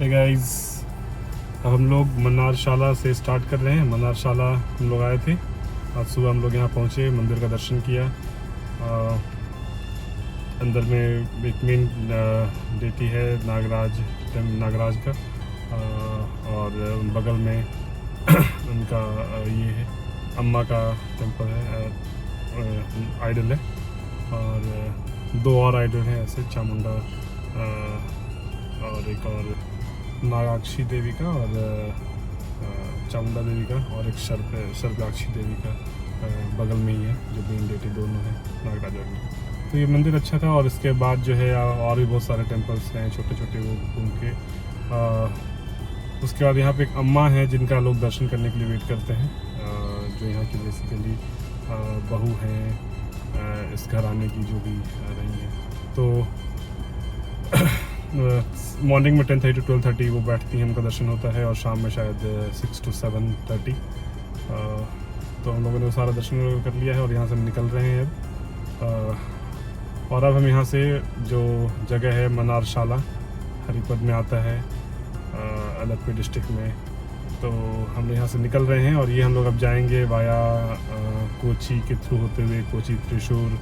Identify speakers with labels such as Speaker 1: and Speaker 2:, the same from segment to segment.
Speaker 1: Hey guys, अब हम लोग मनारशाला से स्टार्ट कर रहे हैं। मनारशाला हम लोग आए थे, आज सुबह हम लोग यहाँ पहुँचे, मंदिर का दर्शन किया। अंदर में एक मेन देती है नागराज का, और बगल में उनका ये है अम्मा का टेम्पल है, आइडल है। और दो और आइडल हैं ऐसे, चामुंडा और एक और नागाक्षी देवी का, और चामुंडा देवी का, और एक सर्पलाक्षी देवी का बगल में ही है, जो मेन देवी दोनों हैं नागराज में। तो ये मंदिर अच्छा था। और इसके बाद जो है और भी बहुत सारे टेम्पल्स हैं छोटे छोटे, वो घूम के उसके बाद यहाँ पे एक अम्मा है जिनका लोग दर्शन करने के लिए वेट करते हैं, जो यहाँ की बेसिकली बहू हैं इस घराने की, जो भी रही हैं। तो मॉर्निंग में 10:30 to 12:30 वो बैठती हैं, उनका दर्शन होता है, और शाम में शायद 6 to 7:30। तो हम लोगों ने वो सारा दर्शन कर लिया है और यहाँ से निकल रहे हैं अब। और अब हम यहाँ से, जो जगह है मनारशाला, हरिपद में आता है, अलीगढ़ डिस्ट्रिक्ट में, तो हम यहाँ से निकल रहे हैं। और ये हम लोग अब जाएंगे वाया कोची के थ्रू होते हुए, कोची, त्रिशूर,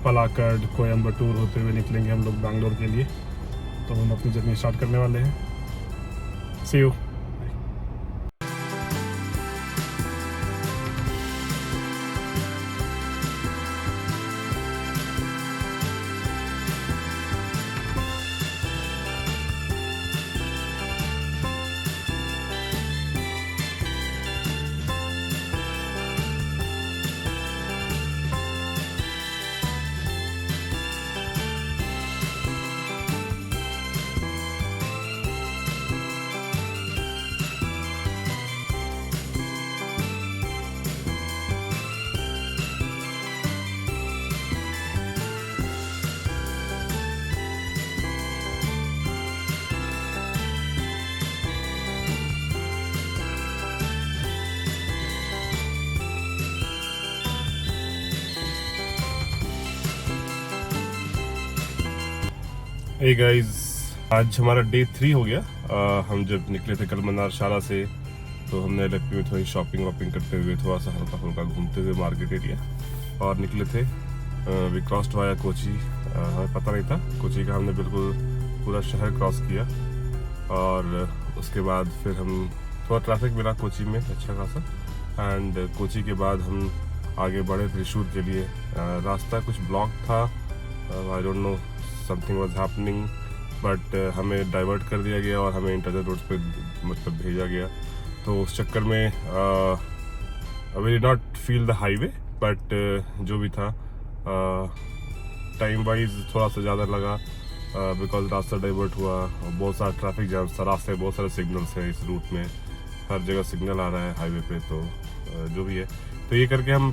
Speaker 1: पलाक्कड़, कोयम्बटूर होते हुए निकलेंगे हम लोग बैंगलोर के लिए। तो हम अपनी जर्नी स्टार्ट करने वाले हैं। सी यू। हे गाइस, आज हमारा डे 3 हो गया। हम जब निकले थे कल मनारशाला से, तो हमने एलेप्पी में थोड़ी शॉपिंग वॉपिंग करते हुए, थोड़ा सा हल्का फुल्का घूमते हुए मार्केट एरिया, और निकले थे। We crossed via Kochi. हमें पता नहीं था कोची का, हमने बिल्कुल पूरा शहर क्रॉस किया। और उसके बाद फिर हम, थोड़ा ट्रैफिक मिला कोची में अच्छा खासा, एंड कोची के बाद हम आगे बढ़े त्रिशूर के लिए। रास्ता कुछ ब्लॉक था, I don't know, something was happening, but हमें डाइवर्ट कर दिया गया और हमें इंटरनल रोड्स पे मतलब भेजा गया। तो उस चक्कर में we did not feel the highway, but जो भी था टाइम वाइज थोड़ा सा ज़्यादा लगा, बिकॉज रास्ता डाइवर्ट हुआ और बहुत सारा ट्रैफिक जाम था। रास्ते बहुत सारे सिग्नल्स हैं इस रूट में, हर जगह सिग्नल आ रहा है हाईवे पे। तो जो भी है, तो ये करके हम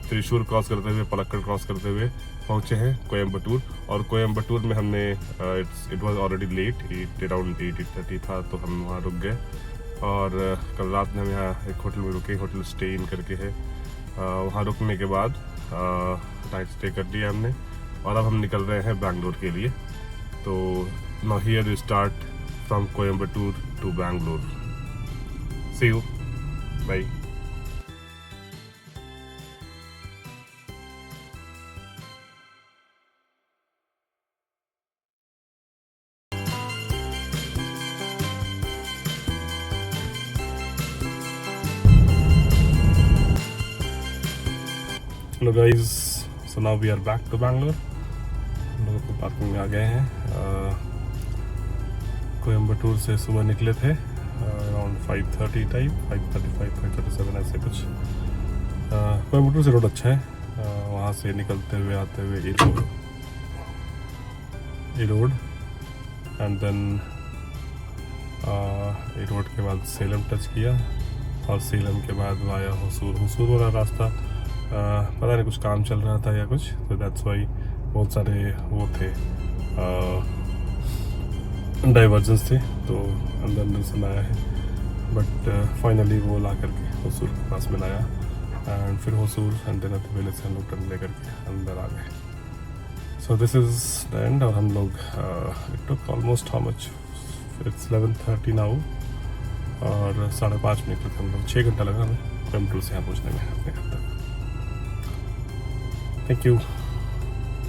Speaker 1: त्रिशूर क्रॉस करते हुए, पलक्कड़ क्रॉस करते हुए पहुँचे हैं कोयम्बटूर। और कोयम्बटूर में हमने, it was already late, around 8:30 था, तो हम वहाँ रुक गए। और कल रात में हम यहाँ एक होटल में रुके, होटल स्टे इन करके है। वहाँ रुकने के बाद नाइट स्टे कर लिया हमने, और अब हम निकल रहे हैं बैंगलोर के लिए। तो now here we start from Coimbatore to Bangalore. See you, bye. Hello guys, so now we are back to Bangalore. हम लोग को पार्किंग में आ गए हैं। कोयम्बटूर से सुबह निकले थे अराउंड 5:30 टाइप, 5:35, 5:37 ऐसे कुछ। कोयम्बटूर से रोड अच्छा है, वहाँ से निकलते हुए आते हुए A road, and then A road के बाद सेलम टच किया, और सेलम के बाद वाया हुसूर वाला रास्ता, पता नहीं कुछ काम चल रहा था या कुछ, तो दैट्स वाई बहुत सारे वो थे, डाइवर्जेंस थे, तो अंदर से लाया है। बट फाइनली वो ला करके हुसूर के पास में लाया, एंड फिर हुसूर एंड देन अतवेले से हम लोग टर्न ले करके अंदर आ गए। So this is the end. और हम लोग it took almost how much, it's 11:30 now और 5:30 निकले थे हम लोग। 6 घंटा लगा हमें कोयम्बटूर से यहाँ पहुँचने में अपने घर तक। Thank you.